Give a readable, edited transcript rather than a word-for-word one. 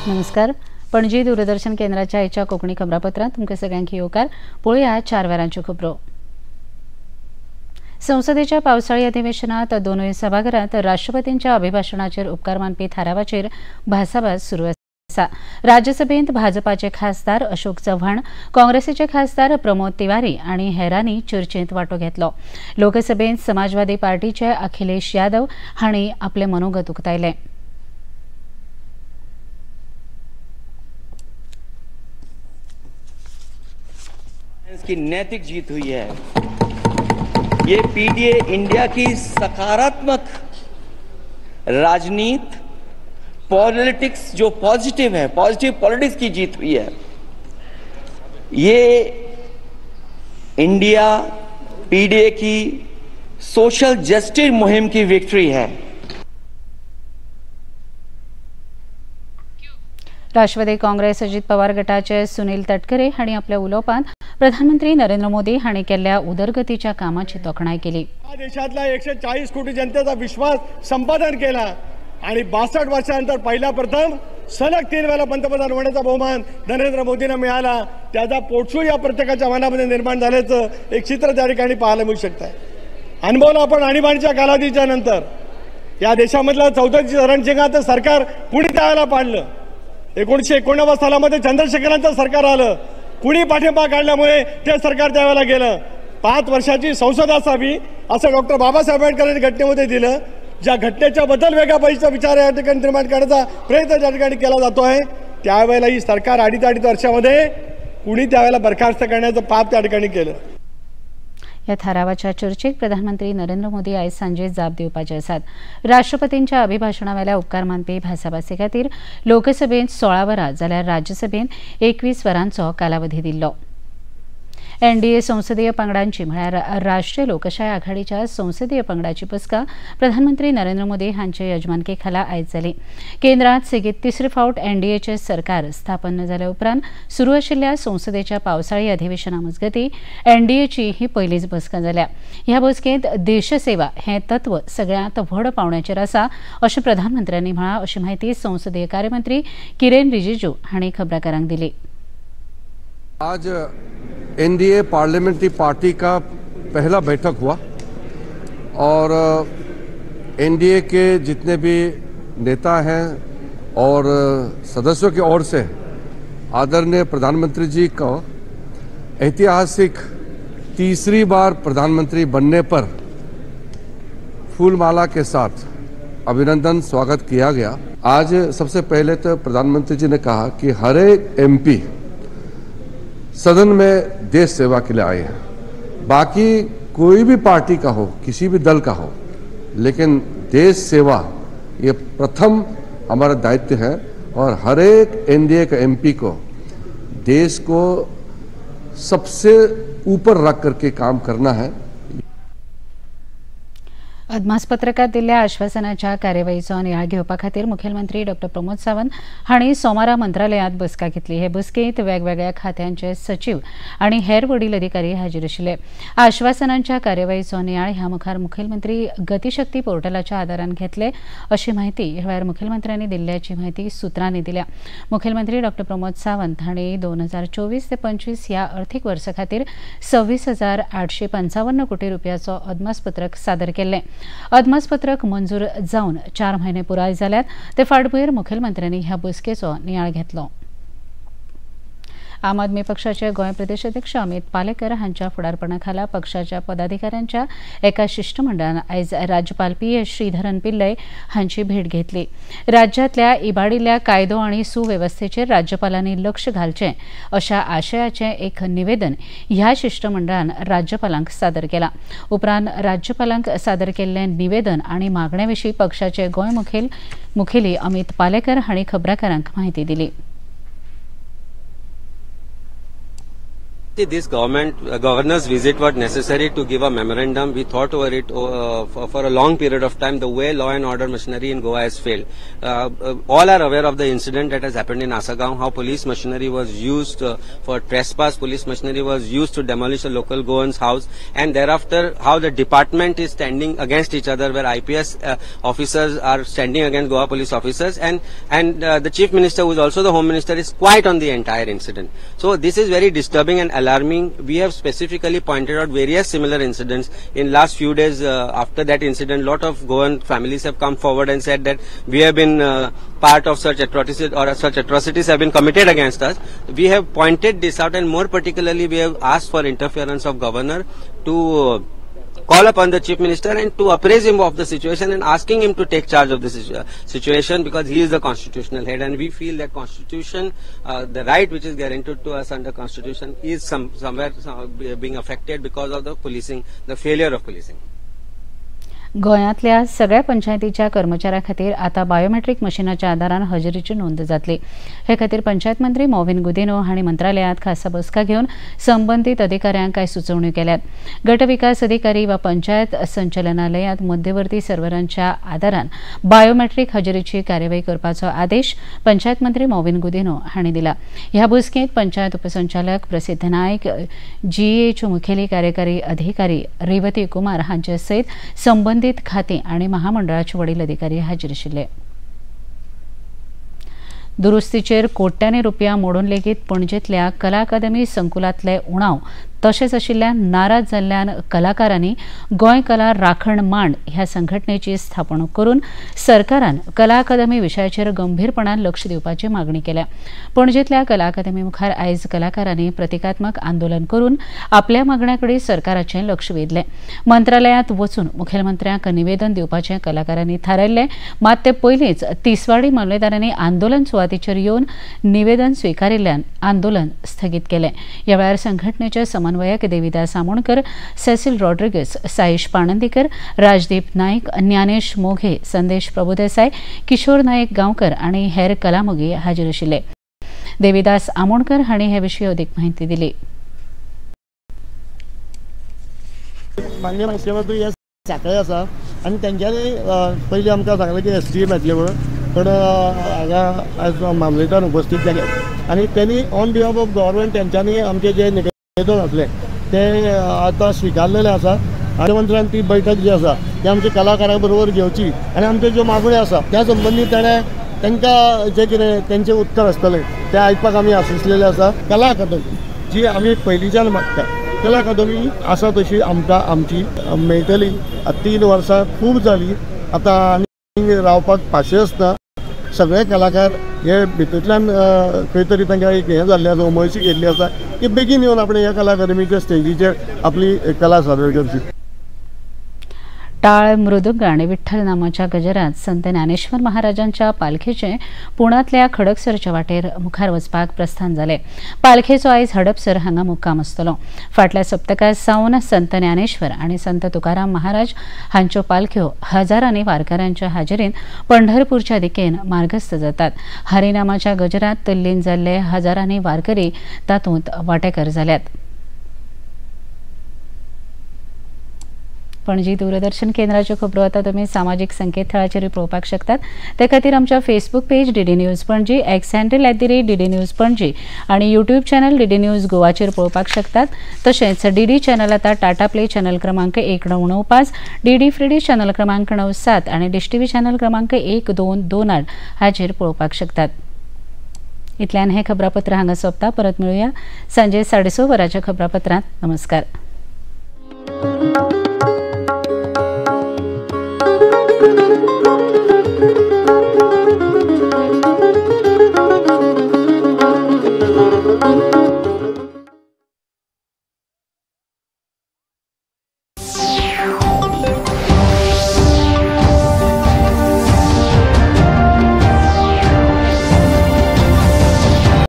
नमस्कार. पणजी दूरदर्शन केंद्राच्या आयच्या कोंकणी खबरापत्रांत तुमकां सगळ्यांक येवकार. पळोवया 4 वरांच्यो खबरो. संसदेच्या पावसाळी अधिवेशनात दोनूय सभाघरांत राष्ट्रपतींच्या अभिभाशणाचेर उपकार मानपी थारावाचेर भासाभास सुरू आसा. राज्यसभेत भाजपाचे खासदार अशोक चव्हाण, काँग्रेसीचे खासदार प्रमोद तिवारी आनी हेरांनी चर्चेत वांटो घेतलो. लोकसभेत समाजवादी पार्टीचे अखिलेश यादव हांणी आपले मनोगत उक्तायले. की नैतिक जीत हुई है। ये पीडीए इंडिया की सकारात्मक राजनीति, पॉलिटिक्स जो पॉजिटिव है, पॉजिटिव पॉलिटिक्स की जीत हुई है। ये इंडिया पीडीए की सोशल जस्टिस मुहिम की विक्ट्री है। राष्ट्रवादी काँग्रेस अजित पवार गटाचे सुनील तटकरे हांणी आपल्या उलोवपांत प्रधानमंत्री नरेंद्र मोदी हांणी केल्ल्या उदरगतीच्या कामाची तोखणाय केली. देशातल्या 140 कोटी जनतेचा विश्वास संपादन केला आणि 62 वर्षानंतर पहिला प्रथम सलग 3 वेळा पंतप्रधान होण्याचा बहुमान नरेंद्र मोदींना मिळाला. त्याचा पोटसूळ या प्रत्येकाच्या मनामध्ये निर्माण झाल्याचं एक चित्र त्या ठिकाणी पाहायला मिळू शकतं. अनुभवलं आपण आणीबाणीच्या कालावधीच्या नंतर या देशामधलं 34 रणशिंगाचं सरकार कुणी त्यावेळेला पाडलं. 1989 सालामध्ये चंद्रशेखरांचं सरकार आलं. कुणी पाठिंबा काढल्यामुळे ते सरकार त्यावेळेला गेलं. 5 वर्षाची संसद असावी असं डॉक्टर बाबासाहेब आंबेडकरांनी घटनेमध्ये दिलं. ज्या घटनेच्या बद्दल वेगळ्या पाहिजेचा विचार या ठिकाणी निर्माण करण्याचा प्रयत्न त्या ठिकाणी केला जातोय. त्यावेळेला ही सरकार अडीच वर्षामध्ये कुणी त्यावेळेला बरखास्त करण्याचं पाप त्या ठिकाणी केलं. या थारावाच्या चर्चेक प्रधानमंत्री नरेंद्र मोदी आयज सांजे जाप दिवपाचे आसात. राष्ट्रपतींच्या अभिभाशणा वेल्या उपकार मानपी भासाभासी खातीर लोकसभेत 16 वरां जाल्यार राज्यसभेत 21 वरांचो कालावधी दिल्लो. एनडीए संसदीय पंगडांची म्हळ्यार राष्ट्रीय लोकशाय आघाडीच्या संसदीय पंगडाची बसका प्रधानमंत्री नरेंद्र मोदी हांचे यजमानके खाला आयज जाली. केंद्रांत सेगीत 3रे फावट एनडीएचे सरकार स्थापन जाल्या उपरांत सुरू आशिल्ल्या संसदेच्या पावसाळी अधिवेशना मजगती एनडीएची ही पयलीच बसका जाल्या. ह्या बसकेंत देशसेवा हें तत्व सगळ्यांत व्हड पावण्याचेर आसा अशें प्रधानमंत्र्यांनी म्हळां अशी माहिती संसदीय कार्यमंत्री किरेन रिजिजू हांणी खबराकारांक दिली. आज एनडीए पार्लियामेंट्री पार्टी का पहला बैठक हुआ और एनडीए के जितने भी नेता हैं और सदस्यों की ओर से आदरणीय प्रधानमंत्री जी को ऐतिहासिक 3री बार प्रधानमंत्री बनने पर फूलमाला के साथ अभिनंदन स्वागत किया गया. आज सबसे पहले तो प्रधानमंत्री जी ने कहा कि हर एक एमपी सदन में देश सेवा के लिए आए हैं. बाकी कोई भी पार्टी का हो, किसी भी दल का हो, लेकिन देश सेवा ये प्रथम हमारा दायित्व है और हर एक एनडीए का एमपी को देश को सबसे ऊपर रख करके काम करना है. अदमासपत्रकात दिल्ल्या आश्वासनाच्या कार्यवाहीचो नियाळ घेवपा खातीर मुखेलमंत्री डॉ प्रमोद सावंत हांणी सोमारा मंत्रालयांत बसका घेतली. हे बसकेंत वेगवेगळ्या खात्यांचे सचिव आनी हेर वडील अधिकारी हाजीर आशिल्ले. आश्वासनांच्या कार्यवाहीचो नियाळ ह्या मुखार मुखेलमंत्री गतीशक्ती पोर्टलाच्या आदारान घेतले अशी माहिती ह्या वेळार मुखेलमंत्र्यांनी दिल्ल्याची माहिती सुत्रांनी दिल्या. मुखेलमंत्री डॉ प्रमोद सावंत हांणी 2024 ते 25 ह्या अर्थीक वर्सा खातीर 26,855 कोटी रुपयाचो अदमासपत्रक सादर केल्लें. अदमासपत्रक मंजूर जावन 4 म्हयने पुराय जाल्यात. ते फाटभुंयेर मुखेलमंत्र्यांनी ह्या बसकेचो नियाळ घेतलो. आम आदमी पक्षाचे गोंय प्रदेशाध्यक्ष अमित पालेकर हांच्या फुडारपणाखाला पक्षाच्या पदाधिकाऱ्यांच्या एका शिष्टमंडळान आयज राज्यपाल पी.एस. श्रीधरन पिल्लय हांची भेट घेतली. राज्यांतल्या इबाडिल्ल्या कायदो आनी सुवेवस्थेचेर राज्यपालांनी लक्ष घालचें अशा आशयाचें एक निवेदन ह्या शिष्टमंडळान राज्यपालांक सादर केलां. उपरांत राज्यपालांक सादर केल्लें निवेदन आनी मागण्यांविशीं पक्षाचे गोंय मुखेली अमित पालेकर हांणी खबराकारांक माहिती दिली. This governor's visit was necessary to give a memorandum. We thought over it for a long period of time, the way law and order machinery in Goa has failed. All are aware of the incident that has happened in Asagaon, how police machinery was used for trespass, police machinery was used to demolish a local Goan's house, and thereafter how the department is standing against each other, where IPS officers are standing against Goa police officers, and the Chief Minister, who is also the Home Minister, is quiet on the entire incident. So this is very disturbing and alarming. We have specifically pointed out various similar incidents in last few days. After that incident, lot of Goan families have come forward and said that we have been part of such atrocities, or such atrocities have been committed against us. We have pointed this out, and more particularly we have asked for interference of governor to call upon the Chief Minister and to appraise him of the situation and asking him to take charge of this situation, because he is the constitutional head, and we feel that constitution, the right which is guaranteed to us under constitution, is somewhere being affected because of the policing, the failure of policing. गोंयांतल्या सगळ्या पंचायतीच्या कर्मचाऱ्यां खातीर आता biometric मशिनाच्या आदारान हजेरीची नोंद जातली. हे खातीर पंचायत मंत्री मोविन गुदिनो हांणी मंत्रालयांत खासा बसका घेवन संबंधीत अधिकाऱ्यांक कांय सुचोवण्यो केल्यात. गटविकास अधिकारी वा पंचायत संचालनालयांत मध्यवर्ती सर्व्हरांच्या आदारान बायोमेट्रीक हजेरीची कार्यवाही करपाचो आदेश पंचायत मंत्री मोविन गुदिनो हांणी दिला. ह्या बसकेंत पंचायत उपसंचालक प्रसिद्ध नायक, जीएच्यो मुखेली कार्यकारी अधिकारी रेवती कुमार हांचे सयत संबंधीत खाती आणि महामंडळाचे वडील अधिकारी हाजीर आशिल्ले. दुरुस्तीचेर कोट्यांनी रुपया मोडून लेगीत पणजेंतल्या कला अकादमी संकुलांतले उणाव तशेंच आशिल्ल्यान नाराज जाल्ल्यान कलाकारांनी गोंय कला राखण मांड ह्या संघटनेची स्थापणूक करून सरकारान कला अकादमी विशयाचेर गंभीरपणान लक्ष दिवपाची मागणी केल्या. पणजेंतल्या कला अकादमी मुखार आयज कलाकारांनी प्रतिकात्मक आंदोलन करून आपल्या मागण्याकडे सरकाराचें लक्ष वेधलें. मंत्रालयांत वचून मुखेलमंत्र्यांक निवेदन दिवपाचें कलाकारांनी थारायल्लें, मात ते पयलींच तिसवाडी मामलेदारांनी आंदोलन सुवातेचेर येवन निवेदन स्विकारिल्ल्यान आंदोलन स्थगीत केलें. ह्या वेळार संघटनेचे समन्वयक देविदास आमोणकर, सेसिल रॉड्रिगस, साईश पाणंदीकर, राजदीप नाईक, ज्ञानेश मोघे, संदेश प्रभुदेसाय, किशोर नायक गांवकर आणि हेर कलामोगी हाजीर आशिल्ले. देविदास आमोणकर हांणी हे विशीं अदीक म्हायती दिली. माननीय मुख्यमंत्री हे साखळे आसा आनी तेंच्यांनी पयलीं आमकां सांगलें की SDM येतले म्हणून, पण हांगा आयज मामलेदार उपस्थित जाले आनी त्यांनी ऑन बिहाफ ऑफ गव्हर्नमेंट तेंच्यांनी आमचे जे निवेदन आसले ते आतां स्विकारलेले आसा. मुख्यमंत्र्यान ती बैठक जी आसा ती आमच्या कलाकारां बरोबर घेवची आनी आमच्यो ज्यो मागण्यो आसा त्या संबंधी ताणें तांकां जे कितें तेंचे उत्तर आसतलें तें आयकपाक आमी आशिल्ले आसा. कला अकादमी जी आमी पयलींच्यान मागता, कला अकादमी आसा तशी आमकां आमची मेळटली. 3 वर्सां खूब जाली, आतां आनी रावपाक पाशे आसता. सगळे कलाकार हे भितूंतल्यान खंय तरी तांकां एक हें जाल्लें आसा, उमळशी गेल्ली आसा की बेगीन येवन आपण ह्या कला अकादमीच्या स्टेजीचेर आपली कला सादर करची. टाळ, मृदुंग आणि विठ्ठल नामाच्या गजरात संत ज्ञानेश्वर महाराजांच्या पालखेचे पुण्यातल्या खडकसरच्या वाटेर मुखार वचपाक प्रस्थान जाले. पालखेचो आयज हडपसर हांगा मुक्काम आसतलो. फाटल्या सप्तका सावन संत ज्ञानेश्वर आणि संत तुकाराम महाराज हांच्यो पालख्यो हजारांनी वारकऱ्यांच्या हाजेरीन पंढरपूरच्या दिकेन मार्गस्थ जातात. हरिनामाच्या गजरात तल्लीन जाल्ले हजारांनी वारकरी तातूंत वांटेकार जाल्यात. पणजी दूरदर्शन केंद्राच्यो खबरो आता तुम्ही सामाजीक संकेतथळाचेर पळोवपाक शकतात. ते खातीर आमच्या Facebook page DD news Panaji, x handle @DD news Panaji आणि यूट्यूब चॅनल DD न्यूज गोवाचेर पळोवपाक शकतात. तशेंच DD चॅनल आता टाटा प्ले चॅनल क्रमांक 195, DD फ्रीडी चॅनल क्रमांक 97 आणि डिश TV चॅनल क्रमांक 1228 हाचेर पळोवपाक शकतात. इतल्यान हे खबरापत्र हांगा सोंपता. परत मेळुया सांजे 6:30 वरांच्या खबरापत्रांत. नमस्कार.